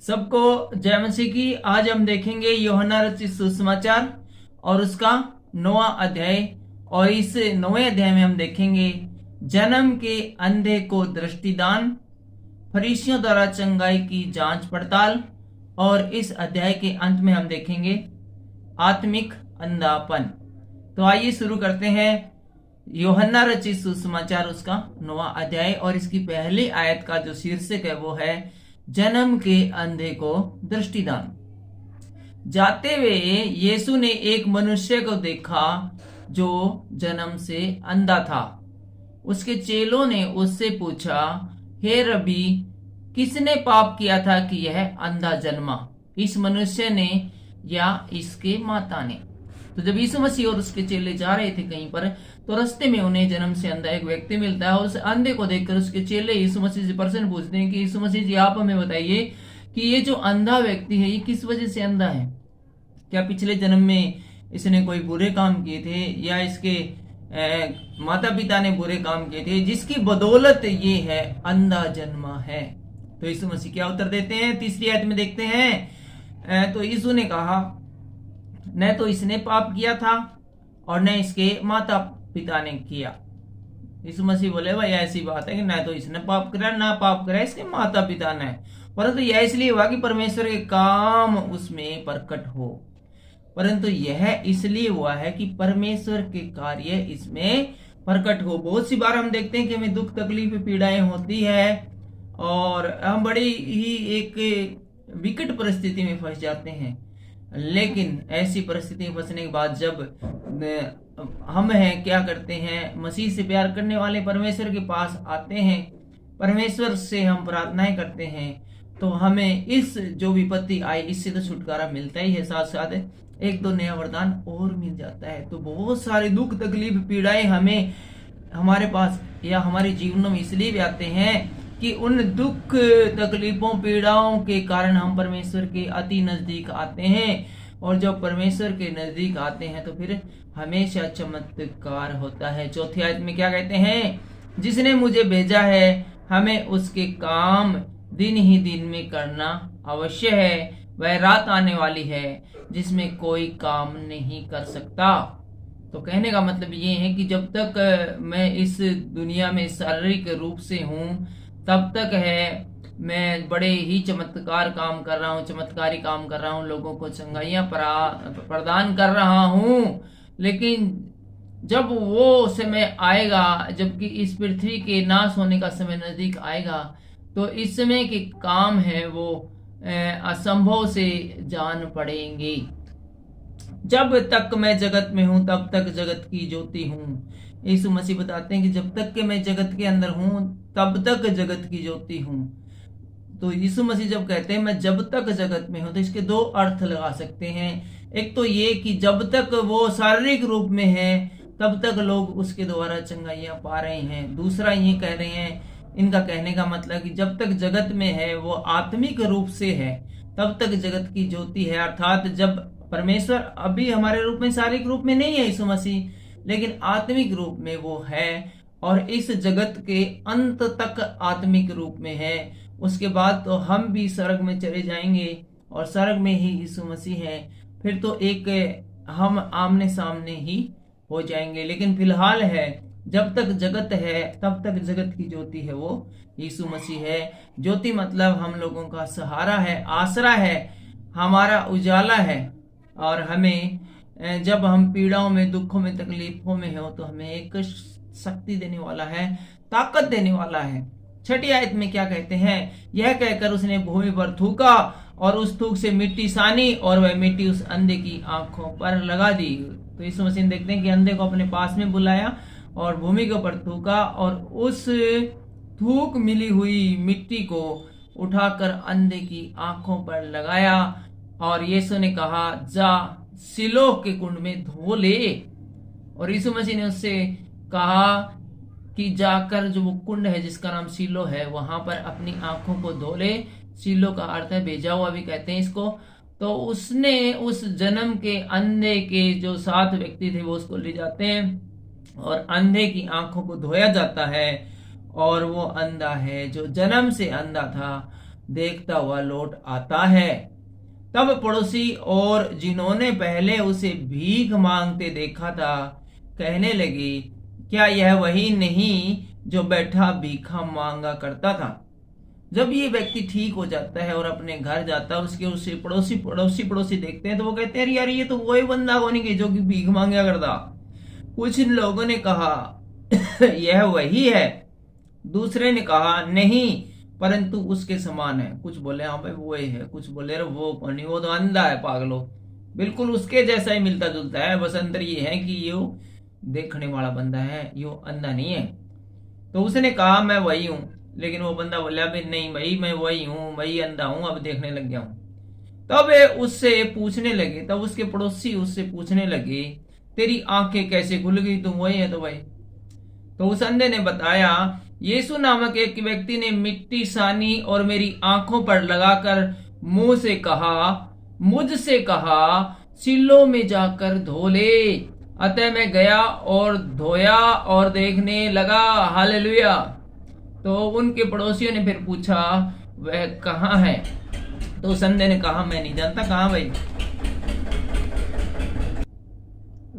सबको जय मसीह की। आज हम देखेंगे यूहन्ना रचित सुसमाचार और उसका 9वां अध्याय। और इस 9वें अध्याय में हम देखेंगे जन्म के अंधे को दृष्टिदान, फरीसियों द्वारा चंगाई की जांच पड़ताल, और इस अध्याय के अंत में हम देखेंगे आत्मिक अंधापन। तो आइए शुरू करते हैं यूहन्ना रचित सुसमाचार उसका 9वां अध्याय। और इसकी पहली आयत का जो शीर्षक है वो है जन्म के अंधे को दृष्टिदान। जाते हुए यीशु ने एक मनुष्य को देखा जो जन्म से अंधा था। उसके चेलों ने उससे पूछा, हे रबी, किसने पाप किया था कि यह अंधा जन्मा, इस मनुष्य ने या इसके माता ने? तो जब यीशु मसीह और उसके चेले जा रहे थे कहीं पर, तो रास्ते में उन्हें जन्म से अंधा एक व्यक्ति मिलता है। और उस अंधे को देखकर उसके चेले यीशु मसीह से प्रश्न पूछते हैं कि यीशु मसीह जी, आप हमें बताइए कि ये जो अंधा व्यक्ति है ये किस वजह से अंधा है? क्या पिछले जन्म में इसने कोई बुरे काम किए थे या इसके माता पिता ने बुरे काम किए थे जिसकी बदौलत ये है अंधा जन्मा है? तो यीशु मसीह क्या उत्तर देते हैं? तीसरी आयत में देखते हैं। तो यीशु ने कहा, न तो इसने पाप किया था और न इसके माता पिता ने किया। यीशु मसीह बोले, भाई ऐसी बात है कि न तो इसने पाप करा ना पाप करा इसके माता पिता ने, परंतु यह इसलिए हुआ कि परमेश्वर के काम उसमें प्रकट हो। परंतु यह इसलिए हुआ है कि परमेश्वर के कार्य इसमें प्रकट हो। बहुत सी बार हम देखते हैं कि हमें दुख तकलीफ पीड़ाएं होती है और हम बड़ी ही एक विकट परिस्थिति में फंस जाते हैं। लेकिन ऐसी परिस्थिति में फंसने के बाद जब हम हैं क्या करते हैं, मसीह से प्यार करने वाले परमेश्वर के पास आते हैं, परमेश्वर से हम प्रार्थनाएं करते हैं, तो हमें इस जो विपत्ति आई इससे तो छुटकारा मिलता ही है, साथ साथ एक दो नया वरदान और मिल जाता है। तो बहुत सारे दुख तकलीफ पीड़ाएं हमें हमारे पास या हमारे जीवन में इसलिए भी आते हैं कि उन दुख तकलीफों पीड़ाओं के कारण हम परमेश्वर के अति नजदीक आते हैं। और जब परमेश्वर के नजदीक आते हैं तो फिर हमेशा चमत्कार होता है। चौथी आयत में क्या कहते हैं? जिसने मुझे भेजा है हमें उसके काम दिन ही दिन में करना अवश्य है। वह रात आने वाली है जिसमें कोई काम नहीं कर सकता। तो कहने का मतलब ये है कि जब तक मैं इस दुनिया में शारीरिक रूप से हूँ तब तक है मैं बड़े ही चमत्कार काम कर रहा हूँ, चमत्कारी काम कर रहा हूँ, लोगों को चंगाइयाँ प्रदान कर रहा हूँ। लेकिन जब वो समय आएगा, जबकि इस पृथ्वी के नाश होने का समय नजदीक आएगा, तो इस समय के काम है वो असंभव से जान पड़ेंगे। जब तक मैं जगत में हूं तब तक जगत की ज्योति हूं। यीशु मसीह बताते हैं कि जब तक कि मैं जगत के अंदर हूं तब तक जगत की ज्योति हूं। तो यीशु मसीह जब कहते हैं मैं जब तक जगत में हूं, तो इसके दो अर्थ लगा सकते हैं। एक तो ये कि जब तक वो शारीरिक रूप में है तब तक लोग उसके द्वारा चंगाइयां पा रहे हैं। दूसरा ये कह रहे हैं, इनका कहने का मतलब कि जब तक जगत में है वो आत्मिक रूप से है तब तक जगत की ज्योति है। अर्थात जब परमेश्वर अभी हमारे रूप में शारीरिक रूप में नहीं है यीशु मसीह, लेकिन आत्मिक रूप में वो है और इस जगत के अंत तक आत्मिक रूप में है। उसके बाद तो हम भी स्वर्ग में चले जाएंगे और स्वर्ग में ही यीशु मसीह है, फिर तो एक हम आमने सामने ही हो जाएंगे। लेकिन फिलहाल है जब तक जगत है तब तक जगत की ज्योति है वो यीशु मसीह है। ज्योति मतलब हम लोगों का सहारा है, आसरा है, हमारा उजाला है। और हमें जब हम पीड़ाओं में, दुखों में, तकलीफों में हो तो हमें एक शक्ति देने वाला है, ताकत देने वाला है। छठी आयत में क्या कहते हैं? यह कहकर उसने भूमि पर थूका और उस थूक से मिट्टी सानी और वह मिट्टी उस अंधे की आंखों पर लगा दी। तो यीशु मसीह देखते हैं कि अंधे को अपने पास में बुलाया और भूमि के ऊपर थूका और उस थूक मिली हुई मिट्टी को उठाकर अंधे की आंखों पर लगाया और यीशु ने कहा, जा सिलोह के कुंड में धो ले। और यीशु मसीह ने उससे कहा कि जाकर जो वो कुंड है जिसका नाम सीलो है वहां पर अपनी आंखों को धो ले। सीलो का अर्थ है भेजा हुआ भी कहते हैं इसको। तो उसने उस जन्म के अंधे के जो 7 व्यक्ति थे वो उसको ले जाते हैं और अंधे की आंखों को धोया जाता है और वो अंधा है जो जन्म से अंधा था। देखता हुआ लौट आता है। तब पड़ोसी और जिन्होंने पहले उसे भीख मांगते देखा था कहने लगे, क्या यह वही नहीं जो बैठा भीखा मांगा करता था? जब ये व्यक्ति ठीक हो जाता है और अपने घर जाता है, उसके उससे पड़ोसी देखते हैं तो वो कहते हैं, यार ये तो वही बंदा होने के जो कि भीख मांगा करता। कुछ लोगों ने कहा यह वही है, दूसरे ने कहा नहीं परंतु उसके समान है। कुछ बोले हाँ भाई वो ही है, कुछ बोले रे वो कौन, वो तो अंधा है पागलो, बिल्कुल उसके जैसा ही मिलता जुलता है, बस अंतर ये है कि ये देखने वाला बंदा है, ये अंधा नहीं है। तो उसने कहा मैं वही हूं, लेकिन वो बंदा बोला भाई नहीं भाई मैं वही हूं, वही अंधा हूं, अब देखने लग गया हूं। तब उससे पूछने लगे, तब उसके पड़ोसी उससे पूछने लगे, तेरी आंखें कैसे खुल गई, तुम वही है तो भाई? तो उस अंधे ने बताया, यीशु नामक एक व्यक्ति ने मिट्टी सानी और मेरी आंखों पर लगाकर मुझसे कहा सिलो में जाकर धो ले। अतः मैं गया और धोया और देखने लगा। हालेलुया। तो उनके पड़ोसियों ने फिर पूछा वह कहाँ है? तो उस अंधे ने कहा मैं नहीं जानता कहाँ भाई।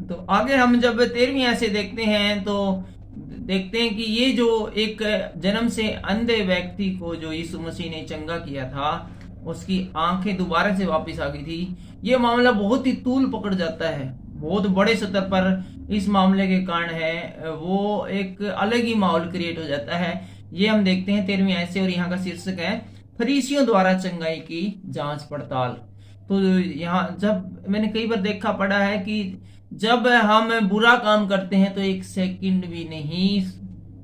तो आगे हम जब 13वीं ऐसे देखते हैं तो देखते हैं कि ये जो एक जन्म से अंधे व्यक्ति को जो यीशु मसीह ने चंगा किया था, उसकी आंखें दोबारा से वापस आ गई थी। ये मामला बहुत ही तूल पकड़ जाता है, बहुत बड़े स्तर पर इस मामले के कारण है, वो एक अलग ही माहौल क्रिएट हो जाता है। ये हम देखते हैं 13वीं ऐसे, और यहाँ का शीर्षक है फरीसियों द्वारा चंगाई की जांच पड़ताल। तो यहाँ जब मैंने कई बार देखा पड़ा है कि जब हम बुरा काम करते हैं तो एक सेकंड भी नहीं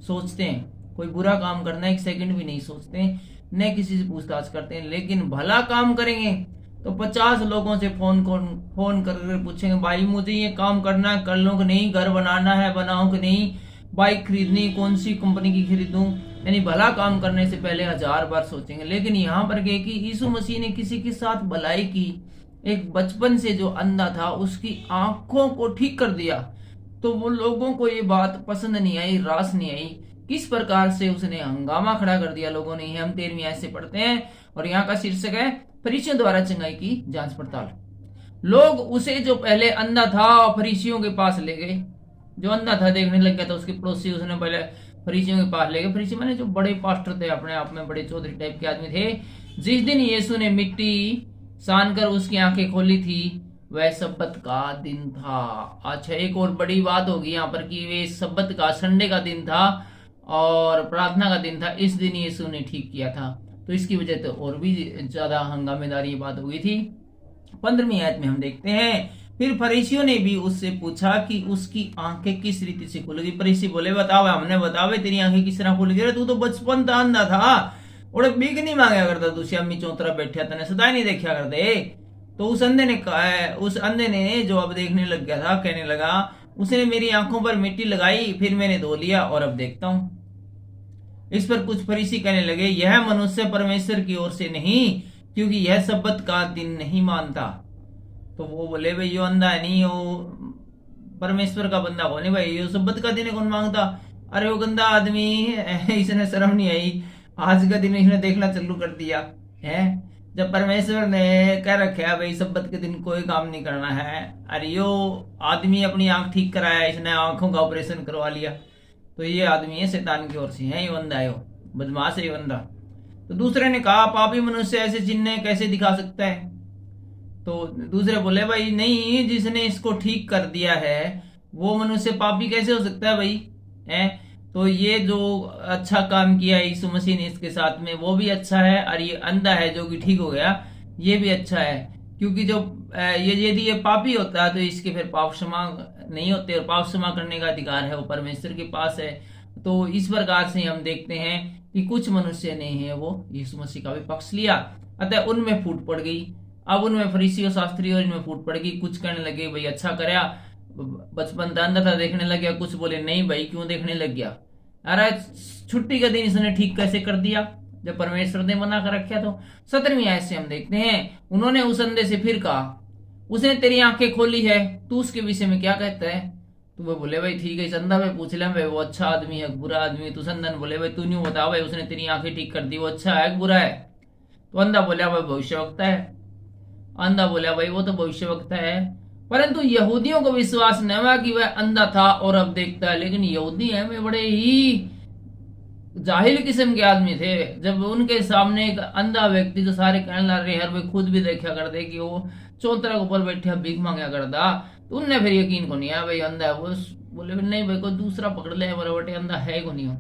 सोचते हैं, कोई बुरा काम करना एक सेकंड भी नहीं सोचते हैं, न किसी से पूछताछ करते हैं। लेकिन भला काम करेंगे तो 50 लोगों से फोन करके पूछेंगे, भाई मुझे ये काम करना है, कर लो कि नहीं, घर बनाना है बनाओ कि नहीं, बाइक खरीदनी कौन सी कंपनी की खरीदूं, यानी भला काम करने से पहले 1000 बार सोचेंगे। लेकिन यहाँ पर क्या कि यीशु मसीह ने किसी के साथ भलाई की, एक बचपन से जो अंधा था उसकी आंखों को ठीक कर दिया। तो वो लोगों को ये बात पसंद नहीं आई, रास नहीं आई, किस प्रकार से उसने हंगामा खड़ा कर दिया लोगों ने। हम 13वीं आयत से पढ़ते हैं और यहाँ का शीर्षक है फरीसियों द्वारा चंगाई की जांच पड़ताल। लोग उसे जो पहले अंधा था फरीसियों के पास ले गए, जो अंधा था देखने लग गया था, उसके पड़ोसी उसने पहले फरीसियों के पास ले गए। फरीसी माने जो बड़े पास्टर थे, अपने आप में बड़े चौधरी टाइप के आदमी थे। जिस दिन यीशु ने मिट्टी सान कर उसकी आंखें खोली थी वह सब्बत का दिन था। अच्छा, एक और बड़ी बात होगी यहाँ पर कि वे सब्बत का, संडे का दिन था और प्रार्थना का दिन था, इस दिन यीशु ने ठीक किया था। तो इसकी वजह तो और भी ज्यादा हंगामेदार ये बात हो गई थी। 15वीं आयत में हम देखते हैं, फिर फरीसियों ने भी उससे पूछा कि उसकी आंखें किस रीति से खुल गई। फरीसी बोले बताओ, हमने बतावे तेरी आंखें किस तरह खुल गई, तू तो बचपन था अंधा था, और भीख नहीं मांगा करता, तू श्यामी चौतरा बैठा तने सदा नहीं देखा करते। तो उस अंधे ने जो अब देखने लग गया था कहने लगा, उसने मेरी आंखों पर मिट्टी लगाई, फिर मैंने धो लिया और अब देखता हूं। इस पर कुछ फरीसी कहने लगे, यह मनुष्य परमेश्वर की ओर से नहीं, क्योंकि यह सब्बत का दिन नहीं मानता। तो वो बोले भाई यो अंधा नहीं, वो परमेश्वर का बंदा होने भाई, यो सब्बत का दिन कौन मांगता? अरे वो गंदा आदमी, इसने शर्म नहीं आई, आज का दिन इसने देखना चालू कर दिया है, जब परमेश्वर ने कह रखा है भाई सब्बत के दिन कोई काम नहीं करना है। अरे यो आदमी अपनी आंख ठीक कराया, इसने आंखों का ऑपरेशन करवा लिया, तो ये आदमी है शैतान की ओर से है, यो अंधा है, यो बदमाश है, यो अंधा। तो दूसरे ने कहा, पापी मनुष्य ऐसे चिन्ह कैसे दिखा सकता है? तो दूसरे बोले, भाई नहीं, जिसने इसको ठीक कर दिया है वो मनुष्य पापी कैसे हो सकता है भाई, है? तो ये जो अच्छा काम किया यीशु मसीह ने इसके साथ में वो भी अच्छा है, और ये अंधा है जो कि ठीक हो गया ये भी अच्छा है, क्योंकि जो यदि ये पापी होता है तो इसके फिर पाप क्षमा नहीं होते, और पाप क्षमा करने का अधिकार है वो परमेश्वर के पास है। तो इस प्रकार से हम देखते हैं कि कुछ मनुष्य ने है वो यीशु मसीह का भी पक्ष लिया, अतः उनमें फूट पड़ गई। अब उनमें फरीसी और शास्त्री और इनमें फूट पड़ गई। कुछ कहने लगे भाई अच्छा कराया, बचपन था अंधा था देखने लग गया, कुछ बोले नहीं भाई क्यों देखने लग गया, अरे छुट्टी का दिन इसने ठीक कैसे कर दिया जब परमेश्वर ने मना कर रखा। तो 17वीं आयत से हम देखते हैं, उन्होंने उस अंधे से फिर कहा, उसने तेरी आंखें खोली है, तू उसके विषय में क्या कहता है? तो वो बोले भाई ठीक है, इस अंधा में पूछ ले भाई वो अच्छा आदमी है बुरा आदमी है। तो संदन बोले भाई तू नहीं बता भाई, उसने तेरी आंखें ठीक कर दी, वो अच्छा है बुरा है? तो अंधा बोला भाई भविष्यवक्ता है। अंधा बोला भाई वो तो भविष्यवक्ता है, परंतु यहूदियों को विश्वास न हुआ कि वह अंधा था और अब देखता है। लेकिन यहूदी है वे बड़े ही जाहिल किस्म के आदमी थे। जब उनके सामने एक अंधा व्यक्ति, तो सारे कहने लग रहे यार वे खुद भी देखा करते कि वो चौतरा के ऊपर बैठे भीख मांगा करता। तो उनने फिर यकीन को नहीं आया भाई अंधा है। वो बोले नहीं भाई कोई दूसरा पकड़ ले, हमारे बेटे अंधा है को नहीं हो।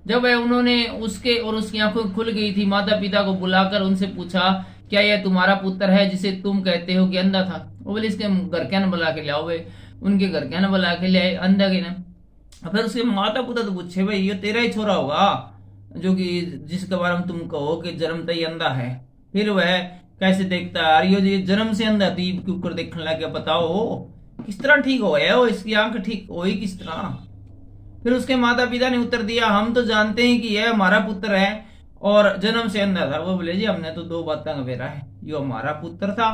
जब उन्होंने उसके और उसकी आंखों खुल गई थी, माता पिता को बुलाकर उनसे पूछा क्या यह तुम्हारा पुत्र है जिसे तुम कहते हो कि अंधा था? वो बोले इसके घर क्या न बुला के लाओ। वे उनके घर क्या न बुला के ले अंधा के ना। फिर उसके माता पिता तो पूछे भाई ये तेरा ही छोरा होगा जो कि जिसके बारे में तुम कहो कि जन्मता ही अंधा है, फिर वह कैसे देखता है? अरे ये जन्म से अंधा थी क्यों कर देखने लगे, बताओ किस तरह ठीक हो गया? इसकी आंख ठीक हुई किस तरह? फिर उसके माता पिता ने उत्तर दिया हम तो जानते हैं कि यह हमारा पुत्र है और जन्म से अंधा था। वो बोले जी हमने तो दो बातें गवेरा है, यो हमारा पुत्र था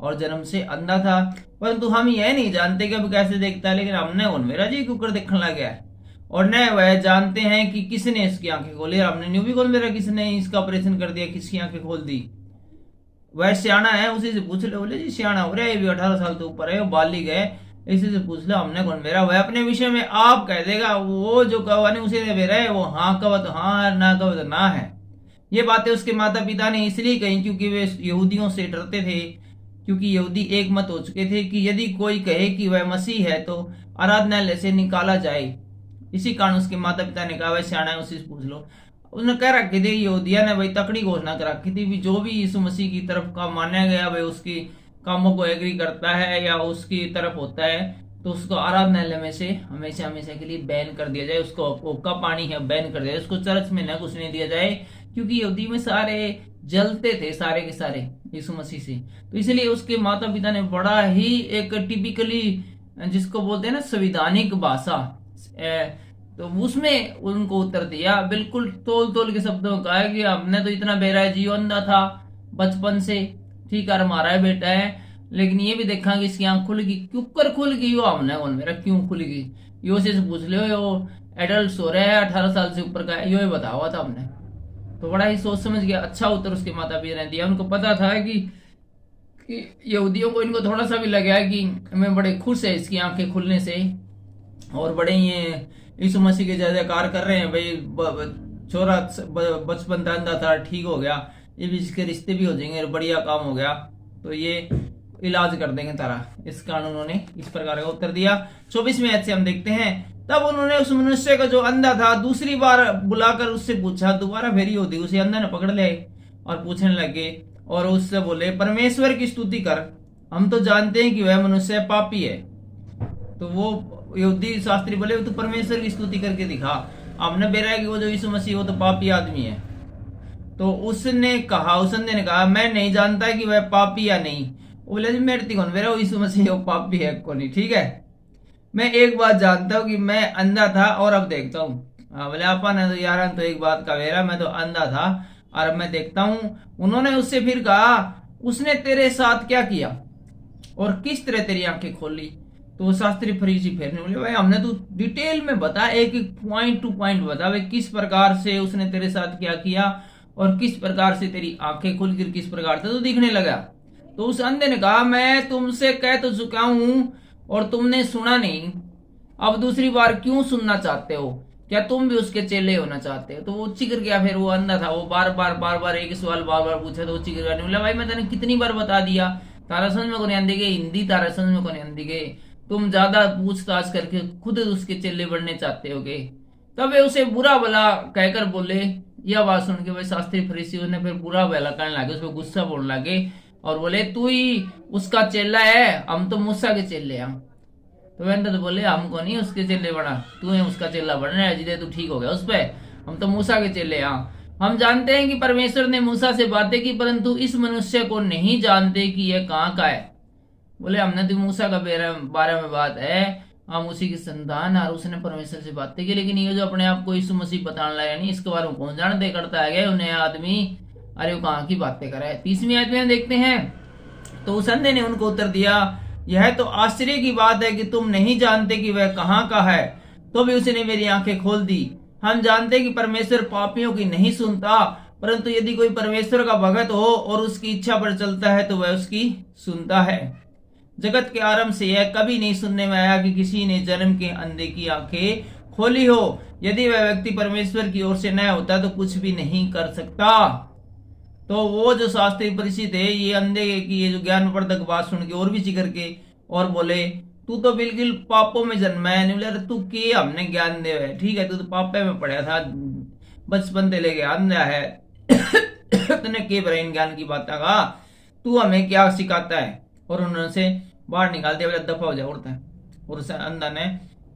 और जन्म से अंधा था, परंतु हम यह नहीं जानते कि अब कैसे देखता है। लेकिन हमने उनमेरा जी क्यों कर देखने लग गया है, और न वह जानते हैं कि किसने इसकी आंखें खोली। हमने न्यू भी कौन मेरा किसने इसका ऑपरेशन कर दिया, किसकी आंखें खोल दी? वह सियाना है उसी से पूछ ले। बोले जी सियाना हो रहा है, ये भी 18 साल तो ऊपर है, वो बालिग है, इसी से पूछ लो हमने कौन मेरा। वह अपने विषय में आप कह देगा, वो जो कहा नहीं उसे दे रहा है, वो हाँ कहो तो हाँ है, ना कहो तो ना है। ये बातें उसके माता पिता ने इसलिए कही क्योंकि वे यहूदियों से डरते थे, क्योंकि यहूदी एक मत हो चुके थे कि यदि कोई कहे कि वह मसीह है तो आराधनालय से निकाला जाए। इसी कारण उसके माता पिता ने कहा वह सियाना है उसी से पूछ लो। उन्होंने कह रखी थी यहूदिया ने भाई तकड़ी घोषणा कर रखी थी, जो भी यीशु मसीह की तरफ का माना गया भाई उसकी कामों को एग्री करता है या उसकी तरफ होता है तो उसको आराधनालय में से हमेशा हमेशा के लिए बैन कर दिया जाए। उसको ओका पानी है बैन कर दिया जाए, उसको चर्च में न घुसने दिया जाए, क्योंकि यहूदी में सारे जलते थे सारे के सारे यीशु मसीह से। तो इसलिए उसके माता पिता ने बड़ा ही एक टिपिकली जिसको बोलते हैं ना संविधानिक भाषा, तो उसमें उनको उत्तर दिया बिल्कुल तोल तोल के शब्दों का है कि हमने तो इतना बेरा जियो अंधा था बचपन से, ठीक है हमारा ही बेटा है, लेकिन ये भी देखा कि इसकी आंख खुल गई, क्यों कर खुल गई वो हमने कौन मेरा क्यों खुल गई, यो से पूछ लो। यो एडल्ट हो रहा है 18 साल से ऊपर का, यो बता हुआ था हमने। तो बड़ा ही सोच समझ गया अच्छा उत्तर उसके माता पिता ने दिया। उनको पता था कि यहूदियों को इनको थोड़ा सा भी लगा कि मैं बड़े खुश है इसकी आंखें खुलने से, और बड़े ये यीशु मसीह के जय जयकार कर रहे हैं भाई छोरा बचपन अंधा था ठीक हो गया, ये भी इसके रिश्ते भी हो जाएंगे, बढ़िया काम हो गया, तो ये इलाज कर देंगे तारा। इस कारण उन्होंने इस प्रकार का उत्तर दिया। 24वें आयत से हम देखते हैं तब उन्होंने उस मनुष्य को जो अंधा था दूसरी बार बुलाकर उससे पूछा, दोबारा फेरी होती उसे अंधा ने पकड़ ले और पूछने लगे और उससे बोले परमेश्वर की स्तुति कर, हम तो जानते हैं कि वह मनुष्य पापी है। तो वो यहूदी शास्त्री बोले तू परमेश्वर की स्तुति करके दिखा, हमने बेरा है कि वो जो यीशु मसीह वो तो पापी आदमी है। तो उसने कहा मैं नहीं जानता कि वह पापी या नहीं। बोले जी मेरे कौन मेरा यीशु मसीह वो पापी है को नहीं, ठीक है मैं एक बात जानता हूँ कि मैं अंधा था और अब देखता हूँ। बोले आपा ने तो यार तो एक बात का वेरा, मैं तो अंधा था और अब मैं देखता हूँ। उन्होंने उससे फिर कहा उसने तेरे साथ क्या किया और किस तरह तेरी आंखें खोली? तो शास्त्री फरीसी फेरने बोले भाई हमने तो डिटेल में बता, एक एक पॉइंट टू पॉइंट बता भाई किस प्रकार से उसने तेरे साथ क्या किया और किस प्रकार से तेरी आंखें खुल कर किस प्रकार से तो दिखने लगा। तो उस अंधे ने कहा मैं तुमसे कह तो चुका हूं और तुमने सुना नहीं, अब दूसरी बार क्यों सुनना चाहते हो? क्या तुम भी उसके चेले होना चाहते हो? तो वो चिकर गया, फिर वो अंधा था, वो बार बार एक सवाल बार बार पूछा तो वो चिकर गया। बोला भाई मैं तेने कितनी बार बता दिया, तारा समझ में को नहीं आंदी गई हिंदी, तारा समझ में को नहीं आंदी गई, तुम ज्यादा पूछताछ करके खुद उसके चेले बनने चाहते होगे। तब वे उसे बुरा भला कहकर बोले। यह बात सुन के भाई शास्त्री फरीसी ने फिर बुरा भला कहने लगे, उसको गुस्सा बोलने लगे और बोले तू ही उसका चेला है, हम तो मूसा के चेले हैं। तो वह तो बोले हमको नहीं उसके चेले बना, तू है उसका चेला बनना है जिदे तू ठीक हो गया उस पे, हम तो मूसा के चेले हैं। हम जानते हैं कि परमेश्वर ने मूसा से बातें की परंतु इस मनुष्य को नहीं जानते कि यह कहाँ का है। बोले हमने तो मूसा का बारे में बात है, हम उसी की संतान और उसने परमेश्वर से बातें की, लेकिन ये जो अपने आप को यीशु मसीह बताने लगा नहीं इसके बारे में कौन जानते करता है उन्हें आदमी, अरे वो कहाँ की बातें कर रहा है। 30वीं आयत में देखते हैं तो उस अंधे ने उनको उत्तर दिया यह तो आश्चर्य की बात है कि तुम नहीं जानते कि वह कहाँ का है, तो भी उसने मेरी आंखें खोल दी। हम जानते कि परमेश्वर पापियों की नहीं सुनता परंतु यदि कोई परमेश्वर का भक्त हो और उसकी इच्छा पर चलता है तो वह उसकी सुनता है। जगत के आरंभ से यह कभी नहीं सुनने में आया कि किसी ने जन्म के अंधे की आंखें खोली हो। यदि वह व्यक्ति परमेश्वर की ओर से न होता तो कुछ भी नहीं कर सकता। तो वो जो शास्त्री परिचित है ये अंधे की ये जो ज्ञानवर्धक बात सुन के और भी जिक्र के और बोले, तू तो बिल्कुल पापों में जन्मा है। नहीं बोले तू के हमने ज्ञान दे, ठीक है तू तो पापे में पढ़ा था, बचपन से लेके अंधा है तूने के ब्रेन ज्ञान की बात का, तू हमें क्या सिखाता है। और उन्होंने से बाहर निकाल दिया, बोला दफा हो जाए उड़ता है। और उस अंधा ने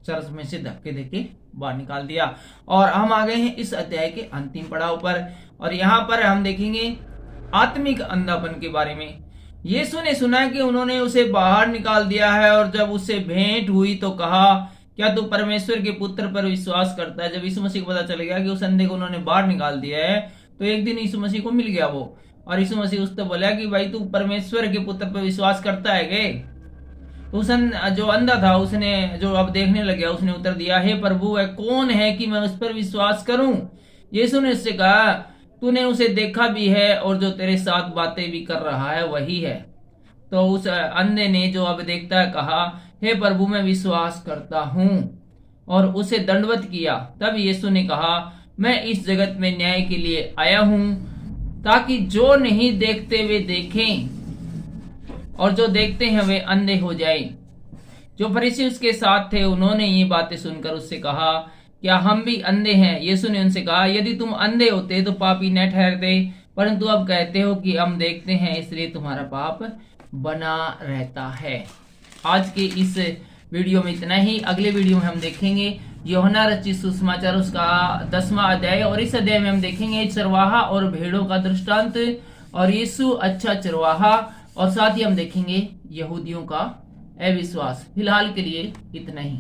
चर्च में से धक्के देके बाहर निकाल दिया। और हम आ गए हैं इस अध्याय के अंतिम पड़ाव पर, और यहाँ पर हम देखेंगे आत्मिक अंधापन के बारे में। यीशु ने सुना कि उन्होंने उसे बाहर निकाल दिया है, और जब उससे भेंट हुई तो कहा, क्या तू परमेश्वर के पुत्र पर विश्वास करता है। जब यीशु मसीह को पता चल गया कि उस अंधे को उन्होंने बाहर निकाल दिया है, तो एक दिन यीशु मसीह को मिल गया वो, और यीशु मसीह उससे बोला कि भाई तू परमेश्वर के पुत्र पर विश्वास करता है गे। तो उस जो अंधा था उसने, जो अब देखने लग गया, उसने उत्तर दिया, हे प्रभु वह कौन है कि मैं उस पर विश्वास करूं। यीशु ने उससे कहा, तूने उसे देखा भी है और जो तेरे साथ बातें भी कर रहा है वही है। तो उस अंधे ने जो अब देखता है कहा, हे प्रभु मैं विश्वास करता हूं, और उसे दंडवत किया। तब यीशु ने कहा, मैं इस जगत में न्याय के लिए आया हूं, ताकि जो नहीं देखते वे देखें और जो देखते हैं वे अंधे हो जाएं। जो फरीसी उसके साथ थे उन्होंने ये बातें सुनकर उससे कहा, क्या हम भी अंधे हैं। यीशु ने उनसे कहा, यदि तुम अंधे होते तो पापी न ठहरते, परंतु अब कहते हो कि हम देखते हैं, इसलिए तुम्हारा पाप बना रहता है। आज के इस वीडियो में इतना ही। अगले वीडियो में हम देखेंगे यूहन्ना रचित सुसमाचार उसका 10वां अध्याय, और इस अध्याय में हम देखेंगे चरवाहा और भेड़ों का दृष्टांत और यीशु अच्छा चरवाहा, और साथ ही हम देखेंगे यहूदियों का अविश्वास। फिलहाल के लिए इतना ही।